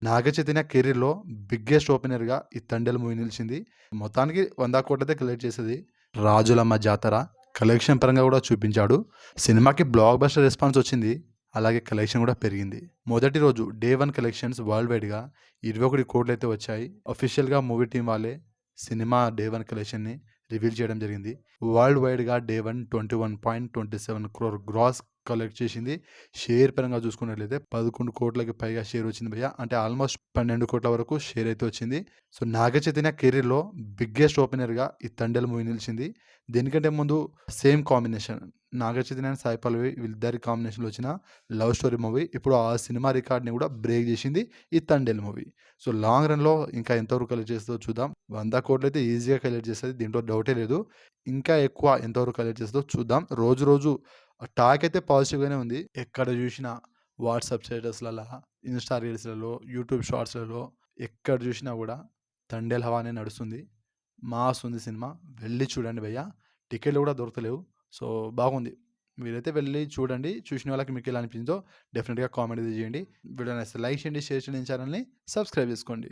నాగచైతన్య కెరీర్‌లో బిగ్గెస్ట్ ఓపెనర్‌గా ఈ 'తండేల్' మూవీ నిలిచింది. మొత్తానికి 100,00,00,000 అయితే కలెక్ట్ చేసేది. 'రాజులమ్మ జాతర' కలెక్షన్ పరంగా కూడా చూపించాడు. సినిమాకి బ్లాక్ బస్టర్ రెస్పాన్స్ వచ్చింది. అలాగే కలెక్షన్ కూడా పెరిగింది. మొదటి రోజు డే 1 కలెక్షన్స్ వరల్డ్ వైడ్‌గా 21,00,00,000 అయితే వచ్చాయి. అఫీషియల్‌గా మూవీ టీమ్ వాళ్ళే సినిమా డే 1 కలెక్షన్‌ని రివీల్ చేయడం జరిగింది. వరల్డ్ వైడ్‌గా డే 1 21.27 క్రోర్ గ్రాస్ కలెక్ట్ చేసింది. షేర్ పరంగా చూసుకున్నట్లయితే 11,00,00,000కి పైగా షేర్ వచ్చింది భయ్య. అంటే ఆల్మోస్ట్ 12,00,00,000 వరకు షేర్ అయితే వచ్చింది. సో నాగచైతన్య కెరీర్‌లో బిగ్గెస్ట్ ఓపెనర్‌గా ఈ 'తండేల్' మూవీ నిలిచింది. దీనికంటే ముందు same combination Naga Chaitanya and Sai Pallavi వీళ్ళిద్దరి కాంబినేషన్‌లో వచ్చిన లవ్ స్టోరీ మూవీ ఇప్పుడు ఆ సినిమా రికార్డ్‌ని కూడా బ్రేక్ చేసింది ఈ 'తండేల్' మూవీ. సో లాంగ్ రన్‌లో ఇంకా ఎంతవరకు కలెక్ట్ చేస్తదో చూద్దాం. 100,00,00,000 అయితే ఈజీగా కలెక్ట్ చేస్తది. దీంట్లో డౌటే లేదు. ఇంకా ఎక్కువ ఎంతవరకు కలెక్ట్ చేస్తదో చూద్దాం. రోజు రోజు టాక్ అయితే పాజిటివ్‌గానే ఉంది. ఎక్కడ చూసినా వాట్సాప్ స్టేటస్‌లల్ల, ఇన్‌స్టా రీల్స్‌లలో, యూట్యూబ్ షార్ట్స్‌లలో ఎక్కడ చూసినా కూడా 'తండేల్' హవానే నడుస్తుంది. మాస్ ఉంది సినిమా. వెళ్లి చూడండి భయ్యా. టికెట్‌లు కూడా దొరుకుతలేవు. సో బాగుంది. మీరైతే వెళ్లి చూడండి. చూసిన వాళ్ళకి మీకు ఎలా అనిపించిందో డెఫినిట్‌గా కామెంట్ అయితే చేయండి. వీడియో నచ్చితే లైక్ చేయండి, షేర్ చేయండి, ఛానెల్‌ని సబ్స్క్రైబ్ చేసుకోండి.